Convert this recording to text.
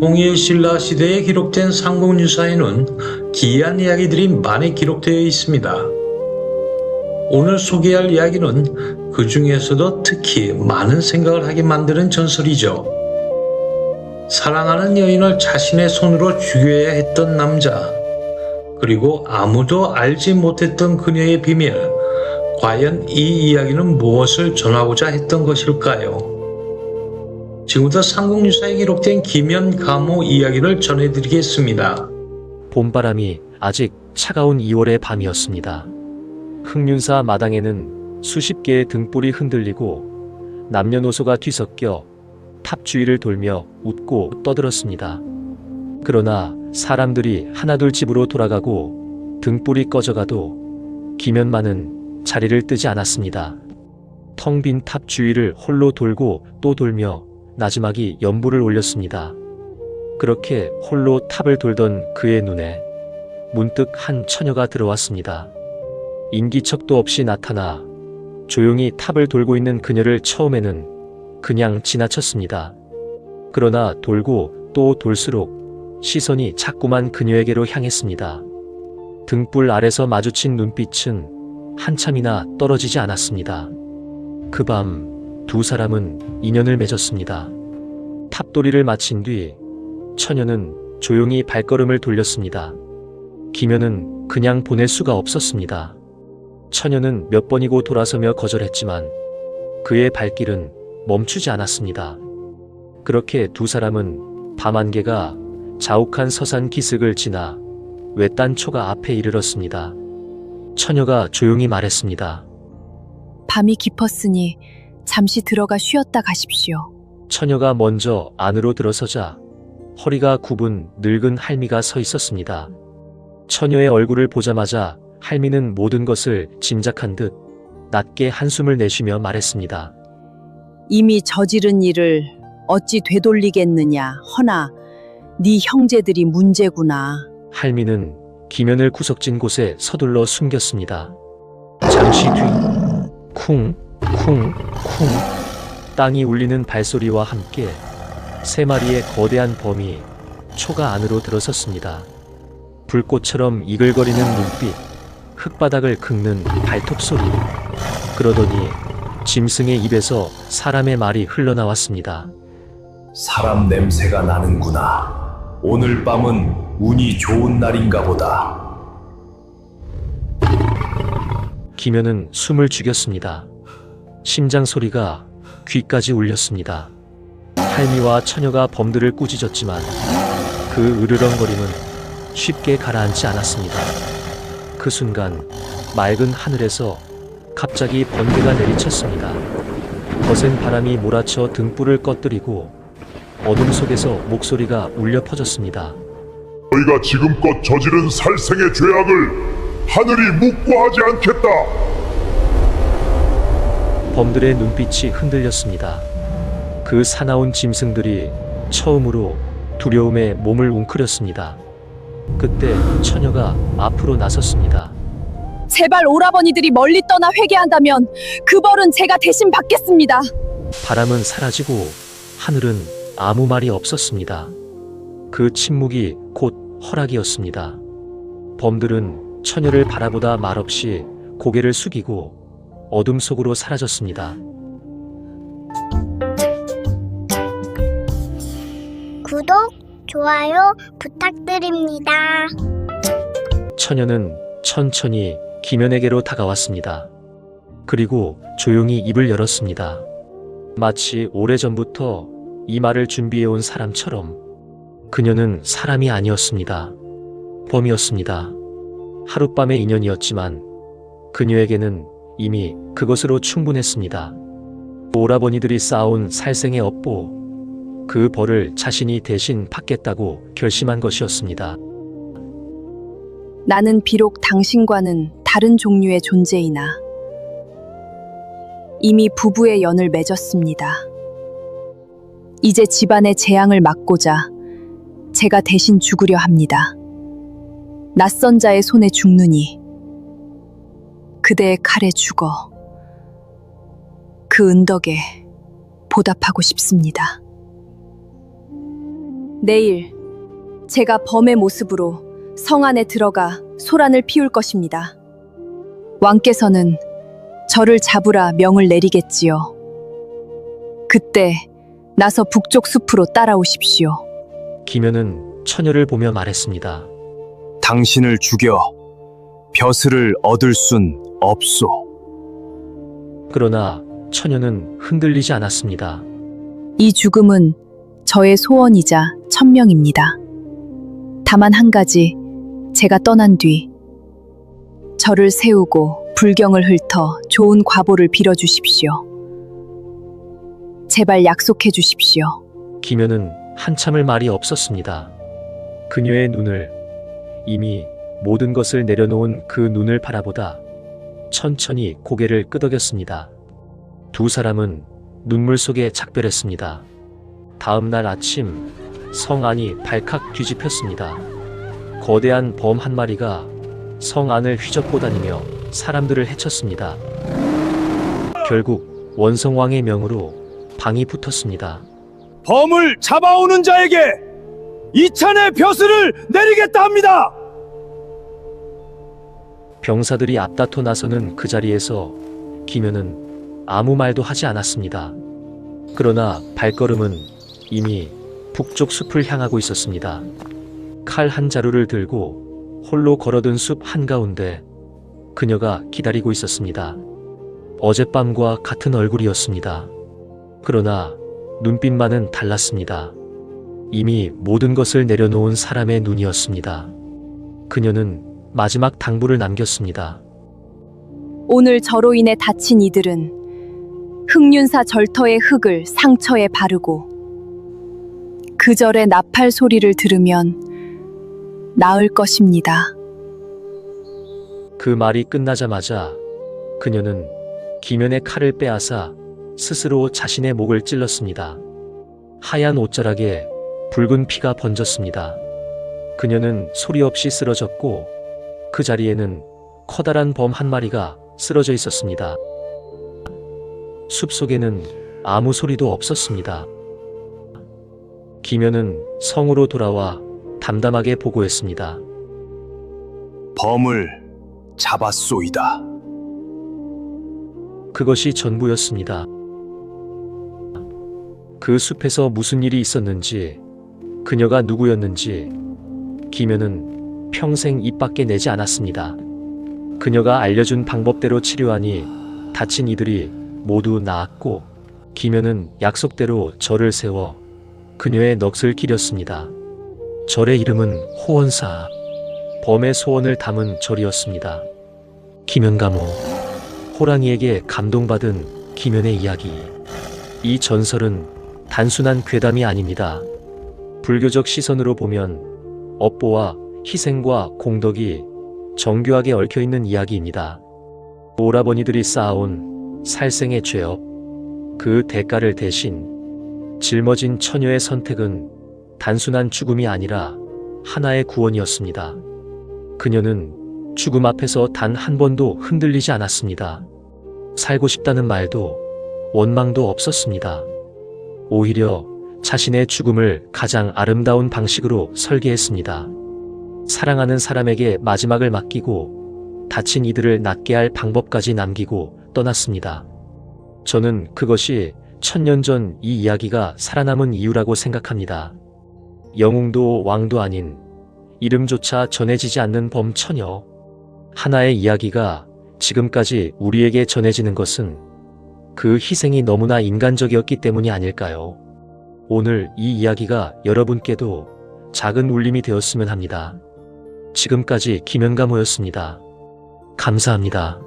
통일 신라 시대에 기록된 삼국유사에는 기이한 이야기들이 많이 기록되어 있습니다. 오늘 소개할 이야기는 그 중에서도 특히 많은 생각을 하게 만드는 전설이죠. 사랑하는 여인을 자신의 손으로 죽여야 했던 남자, 그리고 아무도 알지 못했던 그녀의 비밀, 과연 이 이야기는 무엇을 전하고자 했던 것일까요? 지금부터 삼국유사에 기록된 김연감호 이야기를 전해드리겠습니다. 봄바람이 아직 차가운 2월의 밤이었습니다. 흑륜사 마당에는 수십 개의 등불이 흔들리고 남녀노소가 뒤섞여 탑 주위를 돌며 웃고 떠들었습니다. 그러나 사람들이 하나둘 집으로 돌아가고 등불이 꺼져가도 김연만은 자리를 뜨지 않았습니다. 텅 빈 탑 주위를 홀로 돌고 또 돌며 나지막이 연불을 올렸습니다. 그렇게 홀로 탑을 돌던 그의 눈에 문득 한 처녀가 들어왔습니다. 인기척도 없이 나타나 조용히 탑을 돌고 있는 그녀를 처음에는 그냥 지나쳤습니다. 그러나 돌고 또 돌수록 시선이 자꾸만 그녀에게로 향했습니다. 등불 아래서 마주친 눈빛은 한참이나 떨어지지 않았습니다. 그 밤 두 사람은 인연을 맺었습니다. 탑돌이를 마친 뒤 처녀는 조용히 발걸음을 돌렸습니다. 김연은 그냥 보낼 수가 없었습니다. 처녀는 몇 번이고 돌아서며 거절했지만 그의 발길은 멈추지 않았습니다. 그렇게 두 사람은 밤안개가 자욱한 서산 기슭을 지나 외딴 초가 앞에 이르렀습니다. 처녀가 조용히 말했습니다. 밤이 깊었으니 잠시 들어가 쉬었다 가십시오. 처녀가 먼저 안으로 들어서자 허리가 굽은 늙은 할미가 서 있었습니다. 처녀의 얼굴을 보자마자 할미는 모든 것을 짐작한 듯 낮게 한숨을 내쉬며 말했습니다. 이미 저지른 일을 어찌 되돌리겠느냐. 허나 네 형제들이 문제구나. 할미는 김연을 구석진 곳에 서둘러 숨겼습니다. 잠시 뒤 쿵, 쿵, 쿵 땅이 울리는 발소리와 함께 세 마리의 거대한 범이 초가 안으로 들어섰습니다. 불꽃처럼 이글거리는 눈빛, 흙바닥을 긁는 발톱 소리. 그러더니 짐승의 입에서 사람의 말이 흘러나왔습니다. 사람 냄새가 나는구나. 오늘 밤은 운이 좋은 날인가 보다. 김연은 숨을 죽였습니다. 심장 소리가 귀까지 울렸습니다. 할미와 처녀가 범들을 꾸짖었지만 그 으르렁거림은 쉽게 가라앉지 않았습니다. 그 순간 맑은 하늘에서 갑자기 번개가 내리쳤습니다. 거센 바람이 몰아쳐 등불을 꺼뜨리고 어둠 속에서 목소리가 울려 퍼졌습니다. 너희가 지금껏 저지른 살생의 죄악을 하늘이 묵고하지 않겠다. 범들의 눈빛이 흔들렸습니다. 그 사나운 짐승들이 처음으로 두려움에 몸을 웅크렸습니다. 그때 처녀가 앞으로 나섰습니다. 제발 오라버니들이 멀리 떠나 회개한다면 그 벌은 제가 대신 받겠습니다. 바람은 사라지고 하늘은 아무 말이 없었습니다. 그 침묵이 곧 허락이었습니다. 범들은 처녀를 바라보다 말없이 고개를 숙이고 어둠 속으로 사라졌습니다. 구독, 좋아요 부탁드립니다. 처녀는 천천히 김연에게로 다가왔습니다. 그리고 조용히 입을 열었습니다. 마치 오래전부터 이 말을 준비해온 사람처럼. 그녀는 사람이 아니었습니다. 범이었습니다. 하룻밤의 인연이었지만 그녀에게는 이미 그것으로 충분했습니다. 오라버니들이 쌓아온 살생의 업보, 그 벌을 자신이 대신 받겠다고 결심한 것이었습니다. 나는 비록 당신과는 다른 종류의 존재이나 이미 부부의 연을 맺었습니다. 이제 집안의 재앙을 막고자 제가 대신 죽으려 합니다. 낯선 자의 손에 죽느니 그대의 칼에 죽어 그 은덕에 보답하고 싶습니다. 내일 제가 범의 모습으로 성 안에 들어가 소란을 피울 것입니다. 왕께서는 저를 잡으라 명을 내리겠지요. 그때 나서 북쪽 숲으로 따라오십시오. 김현은 처녀를 보며 말했습니다. 당신을 죽여 벼슬을 얻을 순 없소. 그러나 처녀는 흔들리지 않았습니다. 이 죽음은 저의 소원이자 천명입니다. 다만 한 가지, 제가 떠난 뒤 저를 세우고 불경을 훑어 좋은 과보를 빌어주십시오. 제발 약속해 주십시오. 김현은 한참을 말이 없었습니다. 그녀의 눈을, 이미 모든 것을 내려놓은 그 눈을 바라보다 천천히 고개를 끄덕였습니다. 두 사람은 눈물 속에 작별했습니다. 다음 날 아침 성 안이 발칵 뒤집혔습니다. 거대한 범 한 마리가 성 안을 휘젓고 다니며 사람들을 해쳤습니다. 결국 원성왕의 명으로 방이 붙었습니다. 범을 잡아오는 자에게 이찬의 벼슬을 내리겠다 합니다. 병사들이 앞다퉈 나서는 그 자리에서 김현은 아무 말도 하지 않았습니다. 그러나 발걸음은 이미 북쪽 숲을 향하고 있었습니다. 칼 한 자루를 들고 홀로 걸어든 숲 한가운데 그녀가 기다리고 있었습니다. 어젯밤과 같은 얼굴이었습니다. 그러나 눈빛만은 달랐습니다. 이미 모든 것을 내려놓은 사람의 눈이었습니다. 그녀는 마지막 당부를 남겼습니다. 오늘 저로 인해 다친 이들은 흑륜사 절터의 흙을 상처에 바르고 그 절의 나팔 소리를 들으면 나을 것입니다. 그 말이 끝나자마자 그녀는 김현의 칼을 빼앗아 스스로 자신의 목을 찔렀습니다. 하얀 옷자락에 붉은 피가 번졌습니다. 그녀는 소리 없이 쓰러졌고 그 자리에는 커다란 범 한 마리가 쓰러져 있었습니다. 숲속에는 아무 소리도 없었습니다. 김현은 성으로 돌아와 담담하게 보고했습니다. 범을 잡았소이다. 그것이 전부였습니다. 그 숲에서 무슨 일이 있었는지, 그녀가 누구였는지 김현은 평생 입 밖에 내지 않았습니다. 그녀가 알려준 방법대로 치료하니 다친 이들이 모두 나았고 김현은 약속대로 절을 세워 그녀의 넋을 기렸습니다. 절의 이름은 호원사, 범의 소원을 담은 절이었습니다. 김현가모, 호랑이에게 감동받은 김현의 이야기. 이 전설은 단순한 괴담이 아닙니다. 불교적 시선으로 보면 업보와 희생과 공덕이 정교하게 얽혀있는 이야기입니다. 오라버니들이 쌓아온 살생의 죄업, 그 대가를 대신 짊어진 처녀의 선택은 단순한 죽음이 아니라 하나의 구원이었습니다. 그녀는 죽음 앞에서 단 한 번도 흔들리지 않았습니다. 살고 싶다는 말도 원망도 없었습니다. 오히려 자신의 죽음을 가장 아름다운 방식으로 설계했습니다. 사랑하는 사람에게 마지막을 맡기고 다친 이들을 낫게 할 방법까지 남기고 떠났습니다. 저는 그것이 1000년 전 이 이야기가 살아남은 이유라고 생각합니다. 영웅도 왕도 아닌 이름조차 전해지지 않는 범처녀. 하나의 이야기가 지금까지 우리에게 전해지는 것은 그 희생이 너무나 인간적이었기 때문이 아닐까요? 오늘 이 이야기가 여러분께도 작은 울림이 되었으면 합니다. 지금까지 김현가모였습니다. 감사합니다.